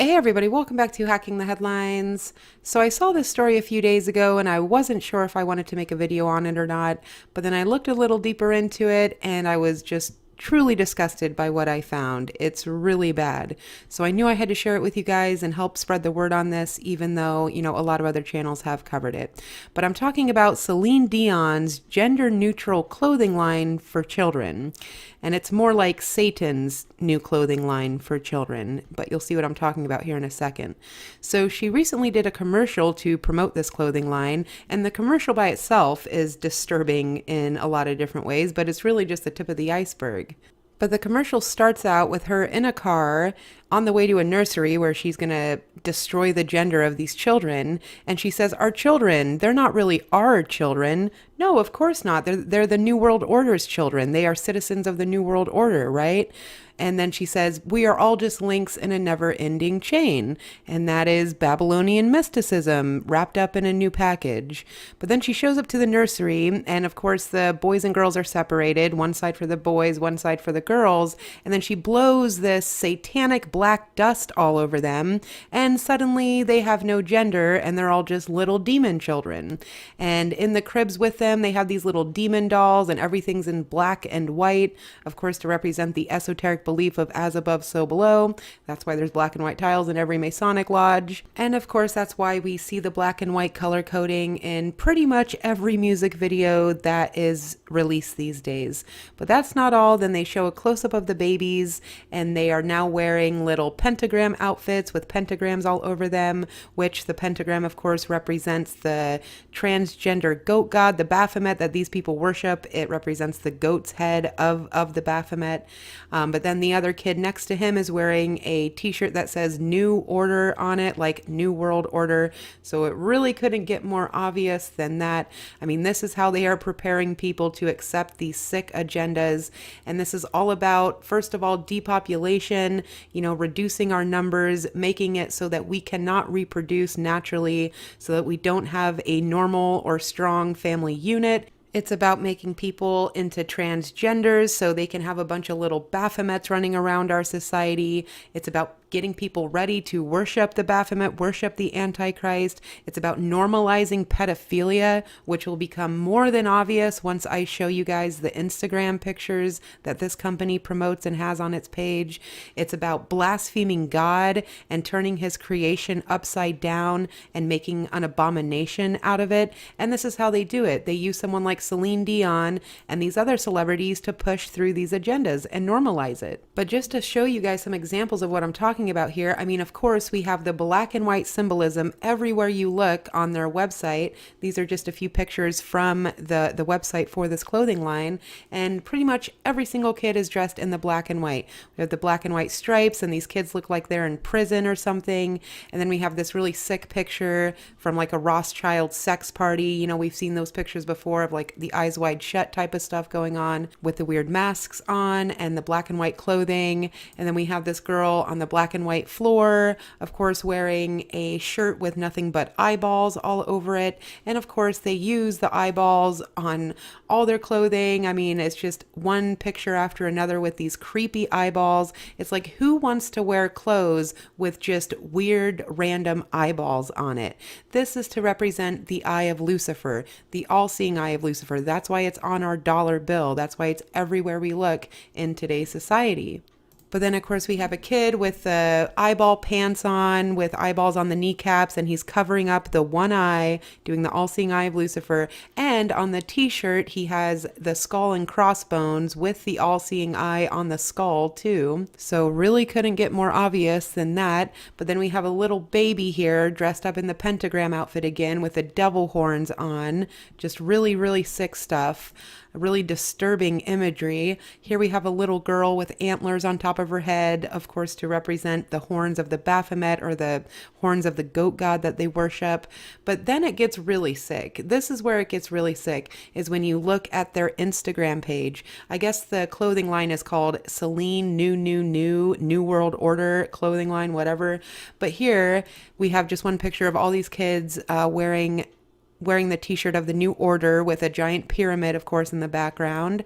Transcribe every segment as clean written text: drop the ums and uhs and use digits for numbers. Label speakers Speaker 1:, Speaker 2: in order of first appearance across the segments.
Speaker 1: Hey everybody, welcome back to Hacking the Headlines. So I saw this story a few days ago and I wasn't sure if I wanted to make a video on it or not, but then I looked a little deeper into it and I was just truly disgusted by what I found. It's really bad. So I knew I had to share it with you guys and help spread the word on this, even though, a lot of other channels have covered it. But I'm talking about Celine Dion's gender neutral clothing line for children. And it's more like Satan's new clothing line for children, but you'll see what I'm talking about here in a second. So she recently did a commercial to promote this clothing line, and the commercial by itself is disturbing in a lot of different ways, but it's really just the tip of the iceberg. But the commercial starts out with her in a car on the way to a nursery where she's going to destroy the gender of these children. And she says, our children, they're not really our children. No, of course not. They're the New World Order's children. They are citizens of the New World Order, right? And then she says, we are all just links in a never-ending chain. And that is Babylonian mysticism wrapped up in a new package. But then she shows up to the nursery, and of course the boys and girls are separated, one side for the boys, one side for the girls. And then she blows this satanic black dust all over them, and suddenly they have no gender, and they're all just little demon children. And in the cribs with them, they have these little demon dolls, and everything's in black and white, of course, to represent the esoteric belief of as above, so below. That's why there's black and white tiles in every Masonic lodge. And of course, that's why we see the black and white color coding in pretty much every music video that is released these days. But that's not all. Then they show a close-up of the babies, and they are now wearing little pentagram outfits with pentagrams all over them, which the pentagram, of course, represents the transgender goat god, the Baphomet that these people worship. It represents the goat's head of the Baphomet. But then the other kid next to him is wearing a t-shirt that says New Order on it, like New World Order. So it really couldn't get more obvious than that. I mean, this is how they are preparing people to accept these sick agendas. And this is all about, first of all, depopulation, reducing our numbers, making it so that we cannot reproduce naturally, so that we don't have a normal or strong family unit. It's about making people into transgenders so they can have a bunch of little Baphomets running around our society. It's about getting people ready to worship the Baphomet, worship the Antichrist. It's about normalizing pedophilia, which will become more than obvious once I show you guys the Instagram pictures that this company promotes and has on its page. It's about blaspheming God and turning his creation upside down and making an abomination out of it. And this is how they do it. They use someone like Celine Dion and these other celebrities to push through these agendas and normalize it. But just to show you guys some examples of what I'm talking about here, I mean, of course, we have the black and white symbolism everywhere you look on their website. These are just a few pictures from the website for this clothing line, and pretty much every single kid is dressed in the black and white. We have the black and white stripes, and these kids look like they're in prison or something. And then we have this really sick picture from like a Rothschild sex party. We've seen those pictures before of like the eyes wide shut type of stuff going on with the weird masks on and the black and white clothing. And then we have this girl on the black and white floor, of course, wearing a shirt with nothing but eyeballs all over it. And of course, they use the eyeballs on all their clothing. I mean, it's just one picture after another with these creepy eyeballs. It's like, who wants to wear clothes with just weird, random eyeballs on it? This is to represent the eye of Lucifer, the all-seeing eye of Lucifer. That's why it's on our dollar bill. That's why it's everywhere we look in today's society. But then, of course, we have a kid with the eyeball pants on, with eyeballs on the kneecaps, and he's covering up the one eye, doing the all-seeing eye of Lucifer. And on the t-shirt, he has the skull and crossbones with the all-seeing eye on the skull, too. So really couldn't get more obvious than that. But then we have a little baby here dressed up in the pentagram outfit again with the devil horns on. Just really, really sick stuff. Really disturbing imagery. Here we have a little girl with antlers on top of her head, of course, to represent the horns of the Baphomet or the horns of the goat god that they worship. But then it gets really sick. This is where it gets really sick, is when you look at their Instagram page. I guess the clothing line is called Celine New World Order clothing line, whatever. But here we have just one picture of all these kids wearing the t-shirt of the New Order with a giant pyramid, of course, in the background.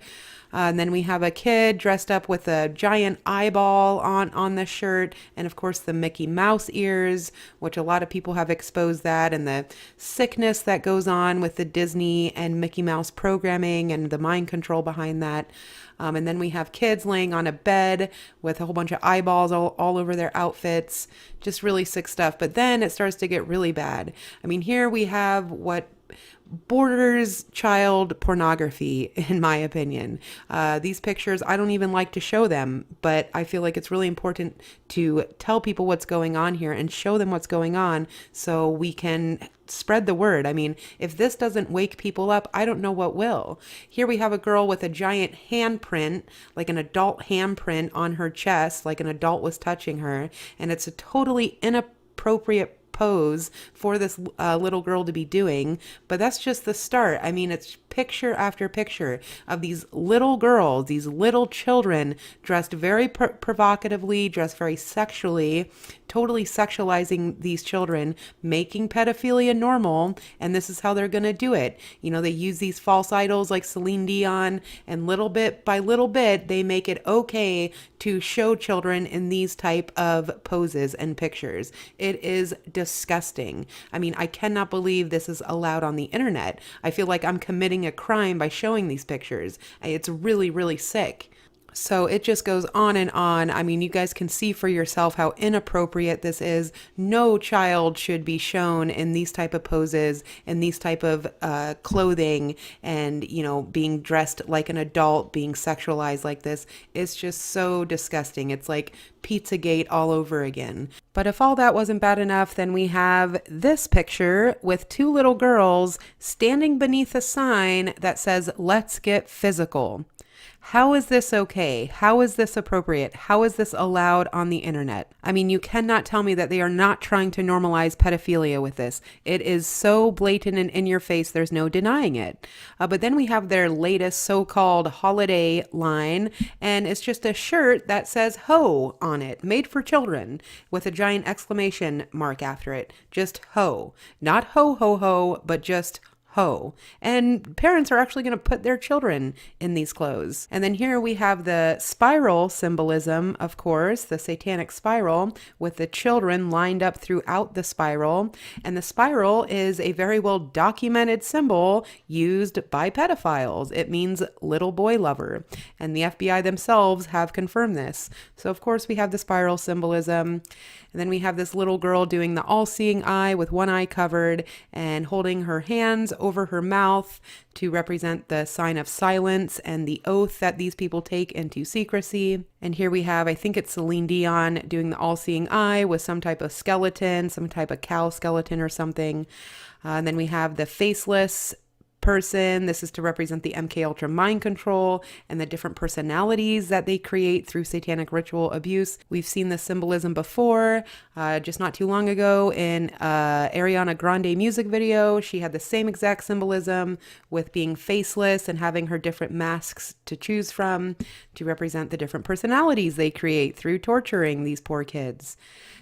Speaker 1: And then we have a kid dressed up with a giant eyeball on the shirt, and of course the Mickey Mouse ears, which a lot of people have exposed that, and the sickness that goes on with the Disney and Mickey Mouse programming and the mind control behind that. And then we have kids laying on a bed with a whole bunch of eyeballs all over their outfits. Just really sick stuff. But then it starts to get really bad. I mean, here we have what borders child pornography, in my opinion. These pictures, I don't even like to show them, but I feel like it's really important to tell people what's going on here and show them what's going on so we can spread the word. I mean, if this doesn't wake people up, I don't know what will. Here we have a girl with a giant handprint, like an adult handprint on her chest, like an adult was touching her, and it's a totally inappropriate pose for this little girl to be doing, but that's just the start. I mean, it's picture after picture of these little girls, these little children dressed very provocatively, dressed very sexually, totally sexualizing these children, making pedophilia normal, and this is how they're going to do it. You know, they use these false idols like Celine Dion, and little bit by little bit, they make it okay to show children in these type of poses and pictures. It is disgusting. I mean, I cannot believe this is allowed on the internet. I feel like I'm committing a crime by showing these pictures. It's really, really sick. So it just goes on and on. I mean, you guys can see for yourself how inappropriate this is. No child should be shown in these type of poses, in these type of clothing, and, you know, being dressed like an adult, being sexualized like this. It's just so disgusting. It's like Pizzagate all over again. But if all that wasn't bad enough, then we have this picture with two little girls standing beneath a sign that says, "Let's get physical." How is this okay? How is this appropriate? How is this allowed on the internet? I mean, you cannot tell me that they are not trying to normalize pedophilia with this. It is so blatant and in your face, there's no denying it. But then we have their latest so-called holiday line, and it's just a shirt that says "ho" on it, made for children, with a giant exclamation mark after it. Just ho. Not ho ho ho, but just ho. And parents are actually going to put their children in these clothes. And then here we have the spiral symbolism, of course, the satanic spiral with the children lined up throughout the spiral. And the spiral is a very well documented symbol used by pedophiles. It means little boy lover. And the FBI themselves have confirmed this. So of course we have the spiral symbolism. And then we have this little girl doing the all-seeing eye with one eye covered and holding her hands over her mouth to represent the sign of silence and the oath that these people take into secrecy. And here we have, I think it's Celine Dion doing the all-seeing eye with some type of skeleton, some type of cow skeleton or something. And then we have the faceless person. This is to represent the MK Ultra mind control and the different personalities that they create through satanic ritual abuse. We've seen this symbolism before, just not too long ago in Ariana Grande music video. She had the same exact symbolism with being faceless and having her different masks to choose from to represent the different personalities they create through torturing these poor kids.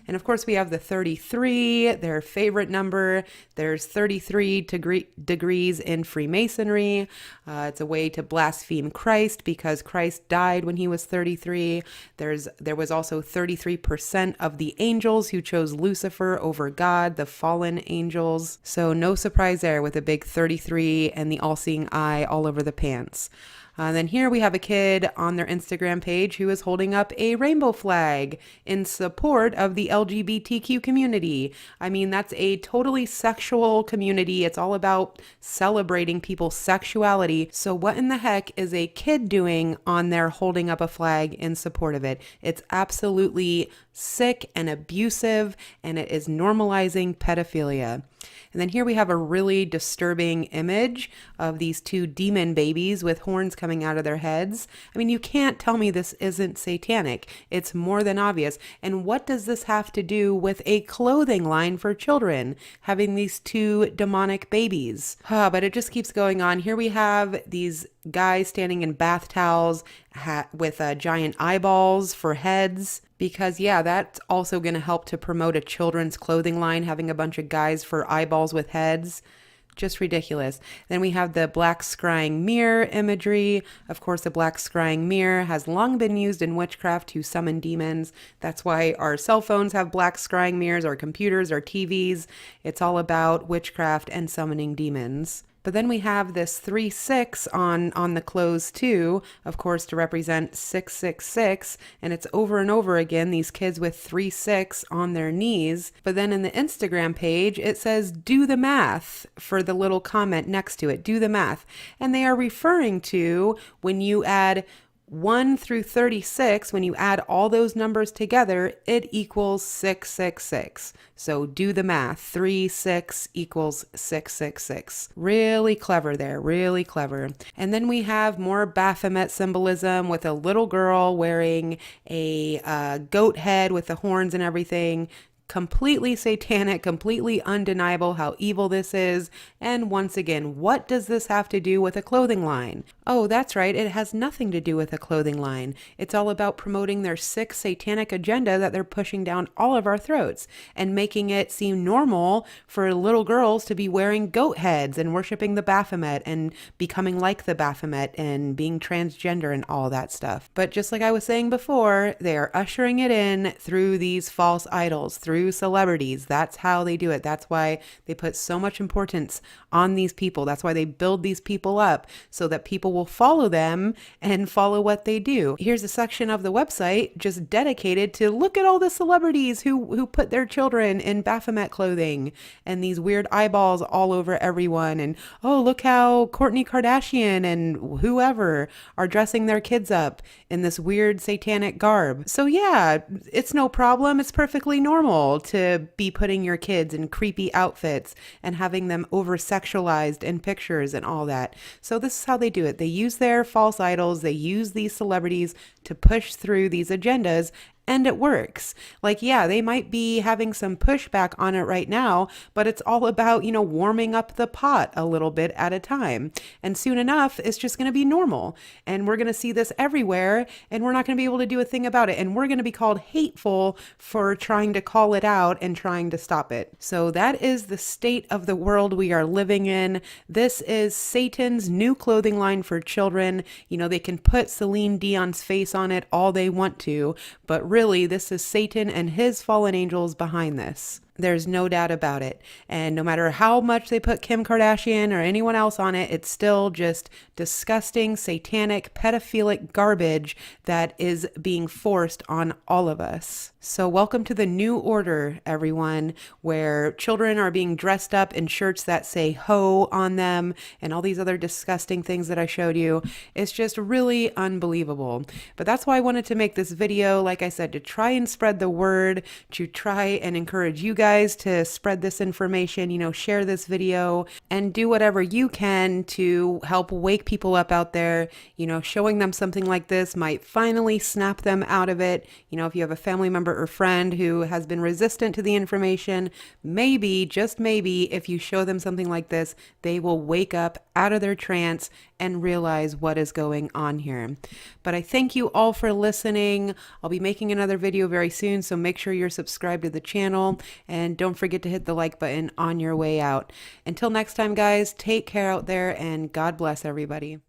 Speaker 1: And of course, we have the 33, their favorite number. There's 33 degrees in Freemasonry. It's a way to blaspheme Christ because Christ died when he was 33. There was also 33% of the angels who chose Lucifer over God, the fallen angels. So no surprise there with a big 33 and the all-seeing eye all over the pants. Then here we have a kid on their Instagram page who is holding up a rainbow flag in support of the LGBTQ community. I mean, that's a totally sexual community. It's all about celebrating people's sexuality. So what in the heck is a kid doing on there holding up a flag in support of it? It's absolutely sick and abusive, and it is normalizing pedophilia. And then here we have a really disturbing image of these two demon babies with horns coming out of their heads. I mean, you can't tell me this isn't satanic. It's more than obvious. And what does this have to do with a clothing line for children, having these two demonic babies? But it just keeps going on. Here we have these guys standing in bath towels with giant eyeballs for heads. Because, yeah, that's also going to help to promote a children's clothing line, having a bunch of guys for eyeballs with heads. Just ridiculous. Then we have the black scrying mirror imagery. Of course, the black scrying mirror has long been used in witchcraft to summon demons. That's why our cell phones have black scrying mirrors, our computers, our TVs. It's all about witchcraft and summoning demons. But then we have this 3-6 on the clothes too, of course, to represent 666. And it's over and over again, these kids with 3-6 on their knees. But then in the Instagram page, it says, do the math for the little comment next to it, do the math. And they are referring to when you add 1 through 36, when you add all those numbers together, it equals 666. So do the math. 3, 6 equals 666. Really clever there, really clever. And then we have more Baphomet symbolism with a little girl wearing a goat head with the horns and everything. Completely satanic, completely undeniable how evil this is. And once again, what does this have to do with a clothing line? Oh, that's right. It has nothing to do with a clothing line. It's all about promoting their sick satanic agenda that they're pushing down all of our throats and making it seem normal for little girls to be wearing goat heads and worshiping the Baphomet and becoming like the Baphomet and being transgender and all that stuff. But just like I was saying before, they are ushering it in through these false idols, through celebrities. That's how they do it. That's why they put so much importance on these people. That's why they build these people up so that people will follow them and follow what they do. Here's a section of the website just dedicated to look at all the celebrities who put their children in Baphomet clothing and these weird eyeballs all over everyone. And oh, look how Kourtney Kardashian and whoever are dressing their kids up in this weird satanic garb. So yeah, it's no problem. It's perfectly normal to be putting your kids in creepy outfits and having them over-sexualized in pictures and all that. So this is how they do it. They use their false idols, they use these celebrities to push through these agendas, and it works. Like, yeah, they might be having some pushback on it right now, but it's all about, warming up the pot a little bit at a time. And soon enough, it's just going to be normal. And we're going to see this everywhere, and we're not going to be able to do a thing about it. And we're going to be called hateful for trying to call it out and trying to stop it. So that is the state of the world we are living in. This is Satan's new clothing line for children. They can put Celine Dion's face on it all they want to, but really, this is Satan and his fallen angels behind this. There's no doubt about it. And no matter how much they put Kim Kardashian or anyone else on it, it's still just disgusting, satanic, pedophilic garbage that is being forced on all of us. So welcome to the new order, everyone, where children are being dressed up in shirts that say ho on them and all these other disgusting things that I showed you. It's just really unbelievable. But that's why I wanted to make this video, like I said, to try and spread the word, to try and encourage you guys to spread this information, share this video and do whatever you can to help wake people up out there. Showing them something like this might finally snap them out of it. If you have a family member or friend who has been resistant to the information, maybe, just maybe, if you show them something like this, they will wake up out of their trance and realize what is going on here. But I thank you all for listening. I'll be making another video very soon, so make sure you're subscribed to the channel and don't forget to hit the like button on your way out. Until next time, guys, take care out there and God bless everybody.